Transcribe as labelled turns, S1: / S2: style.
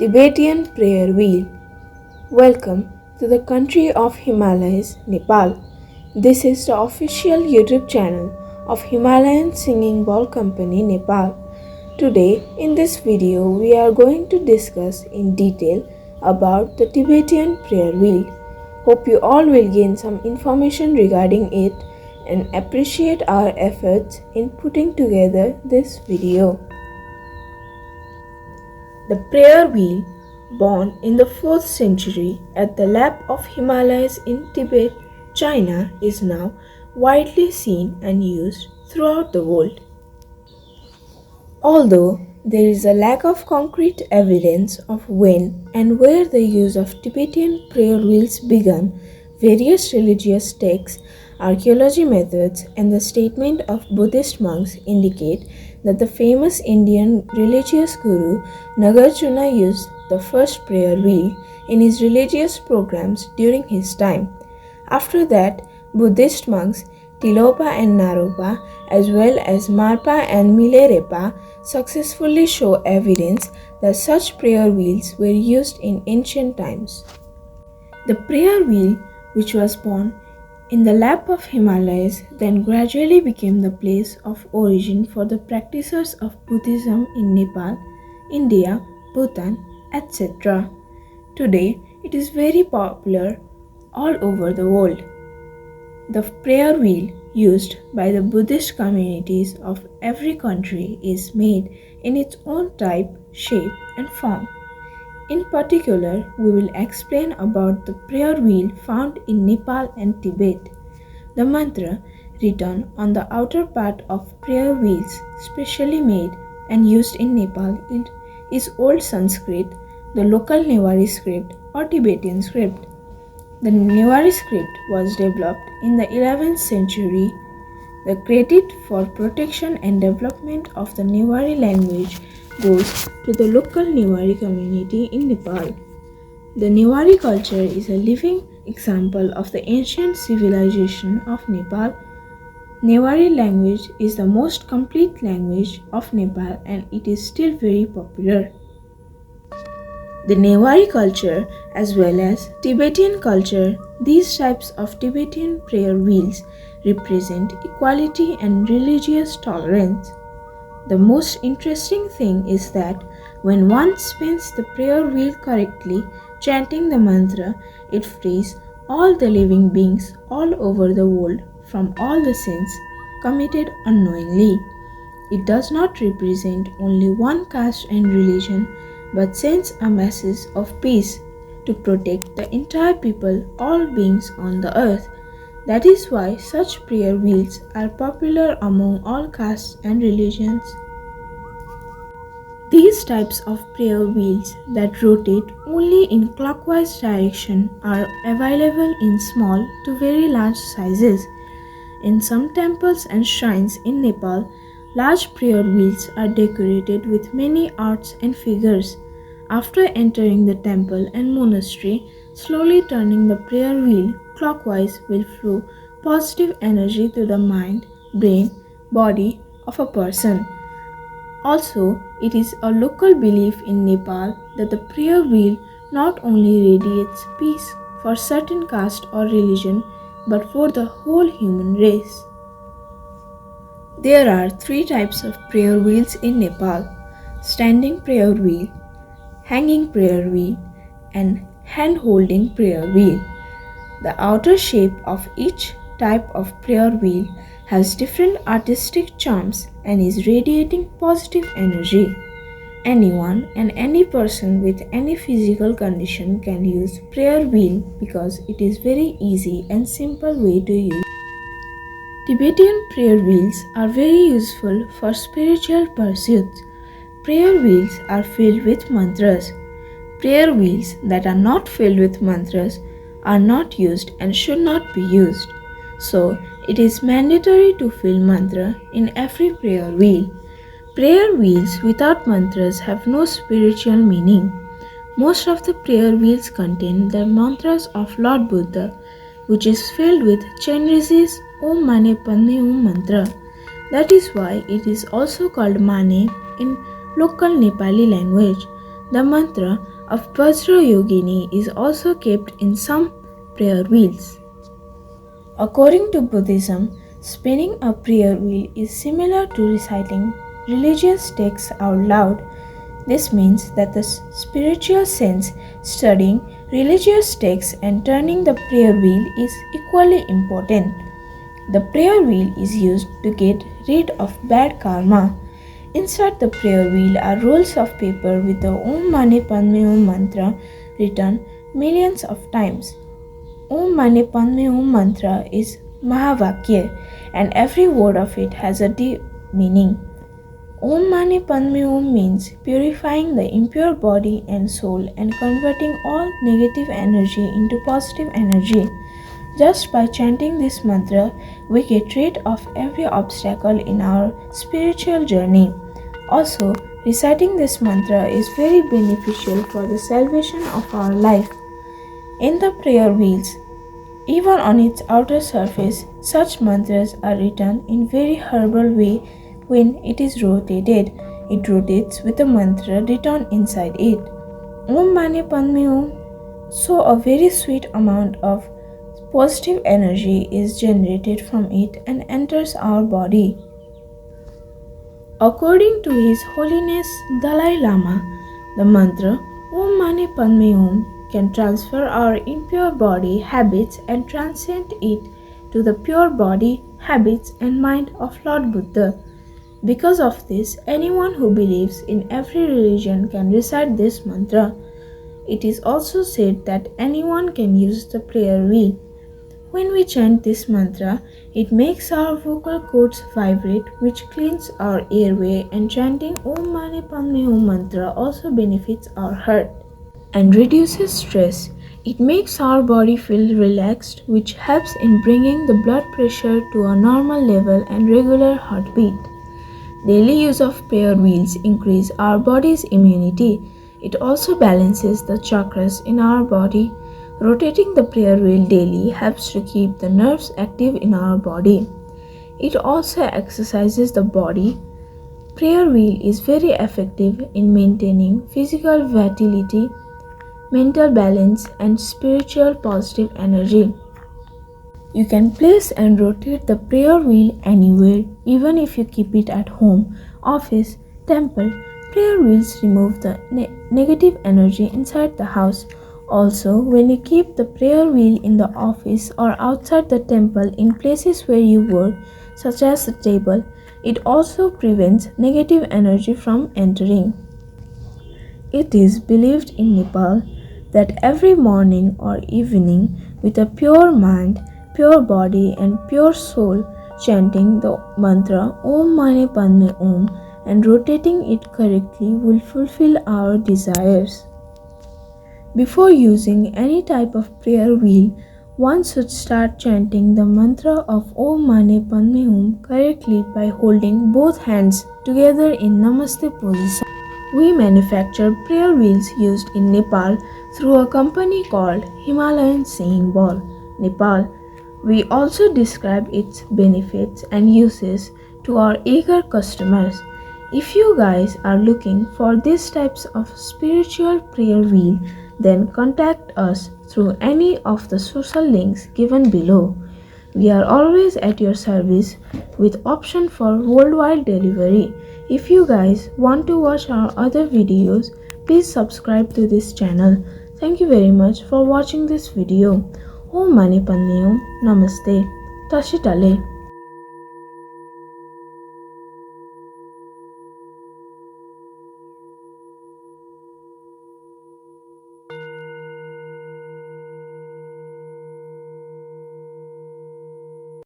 S1: Tibetan Prayer Wheel. Welcome to the country of Himalayas, Nepal. This is the official YouTube channel of Himalayan Singing Bowl Company, Nepal. Today in this video we are going to discuss in detail about the Tibetan Prayer Wheel. Hope you all will gain some information regarding it and appreciate our efforts in putting together this video. The prayer wheel, born in the 4th century at the lap of Himalayas in Tibet, China, is now widely seen and used throughout the world. Although there is a lack of concrete evidence of when and where the use of Tibetan prayer wheels began, various religious texts, archaeology methods, and the statement of Buddhist monks indicate that the famous Indian religious guru Naharchuna used the first prayer wheel in his religious programs during his time. After that, Buddhist monks Tilopa and Naropa, as well as Marpa and Milarepa, successfully show evidence that such prayer wheels were used in ancient times. The prayer wheel, which was born in the lap of Himalayas, then gradually became the place of origin for the practitioners of Buddhism in Nepal, India, Bhutan, etc. Today, it is very popular all over the world. The prayer wheel used by the Buddhist communities of every country is made in its own type, shape, and form. In particular, we will explain about the prayer wheel found in Nepal and Tibet. The mantra written on the outer part of prayer wheels, specially made and used in Nepal, is Old Sanskrit, the local Newari script or Tibetan script. The Newari script was developed in the 11th century. The credit for protection and development of the Newari language goes to the local Newari community in Nepal. The Newari culture is a living example of the ancient civilization of Nepal. Newari language is the most complete language of Nepal and it is still very popular. The Newari culture as well as Tibetan culture, these types of Tibetan prayer wheels represent equality and religious tolerance. The most interesting thing is that when one spins the prayer wheel correctly, chanting the mantra, it frees all the living beings all over the world from all the sins committed unknowingly. It does not represent only one caste and religion, but sends a message of peace to protect the entire people, all beings on the earth. That is why such prayer wheels are popular among all castes and religions. These types of prayer wheels that rotate only in clockwise direction are available in small to very large sizes. In some temples and shrines in Nepal, large prayer wheels are decorated with many arts and figures. After entering the temple and monastery, slowly turning the prayer wheel clockwise will flow positive energy to the mind, brain, body of a person. Also, it is a local belief in Nepal that the prayer wheel not only radiates peace for certain caste or religion, but for the whole human race. There are 3 types of prayer wheels in Nepal: standing prayer wheel, hanging prayer wheel, and hand-holding prayer wheel. The outer shape of each type of prayer wheel has different artistic charms and is radiating positive energy. Anyone and any person with any physical condition can use prayer wheel because it is very easy and simple way to use. Tibetan prayer wheels are very useful for spiritual pursuits. Prayer wheels are filled with mantras. Prayer wheels that are not filled with mantras are not used and should not be used. So, it is mandatory to fill mantra in every prayer wheel. Prayer wheels without mantras have no spiritual meaning. Most of the prayer wheels contain the mantras of Lord Buddha, which is filled with Chenrez's Om Mane Padme Hum mantra. That is why it is also called Mane in local Nepali language. The mantra of Vajra Yogini is also kept in some prayer wheels. According to Buddhism, spinning a prayer wheel is similar to reciting religious texts out loud. This means that the spiritual sense, studying religious texts and turning the prayer wheel is equally important. The prayer wheel is used to get rid of bad karma. Inside the prayer wheel are rolls of paper with the Om Mani Padme Hum mantra written millions of times. Om Mani Padme Hum mantra is Mahavakya and every word of it has a deep meaning. Om Mani Padme Hum means purifying the impure body and soul and converting all negative energy into positive energy. Just by chanting this mantra, we get rid of every obstacle in our spiritual journey. Also, reciting this mantra is very beneficial for the salvation of our life. In the prayer wheels, even on its outer surface, such mantras are written in very herbal way when it is rotated. It rotates with a mantra written inside it. Om Mani Padme Hum. So a very sweet amount of positive energy is generated from it and enters our body. According to His Holiness Dalai Lama, the mantra Om Mani Padme Hum can transfer our impure body habits and transcend it to the pure body, habits and mind of Lord Buddha. Because of this, anyone who believes in every religion can recite this mantra. It is also said that anyone can use the prayer wheel. When we chant this mantra, it makes our vocal cords vibrate, which cleans our airway, and chanting Om Mani Padme Hum mantra also benefits our heart and reduces stress. It makes our body feel relaxed, which helps in bringing the blood pressure to a normal level and regular heartbeat. Daily use of prayer wheels increase our body's immunity. It also balances the chakras in our body. Rotating the prayer wheel daily helps to keep the nerves active in our body. It also exercises the body. Prayer wheel is very effective in maintaining physical vitality, mental balance, and spiritual positive energy. You can place and rotate the prayer wheel anywhere, even if you keep it at home, office, temple. Prayer wheels remove the negative energy inside the house. Also, when you keep the prayer wheel in the office or outside the temple in places where you work, such as the table, it also prevents negative energy from entering. It is believed in Nepal that every morning or evening, with a pure mind, pure body and pure soul, chanting the mantra Om Mani Padme Hum and rotating it correctly will fulfill our desires. Before using any type of prayer wheel, one should start chanting the mantra of Om Mani Padme Hum correctly by holding both hands together in Namaste position. We manufacture prayer wheels used in Nepal through a company called Himalayan Singing, Nepal. We also describe its benefits and uses to our eager customers. If you guys are looking for these types of spiritual prayer wheel, then contact us through any of the social links given below. We are always at your service with option for worldwide delivery. If you guys want to watch our other videos, please subscribe to this channel. Thank you very much for watching this video. Om Mani Padme Hum. Namaste. Tashitale.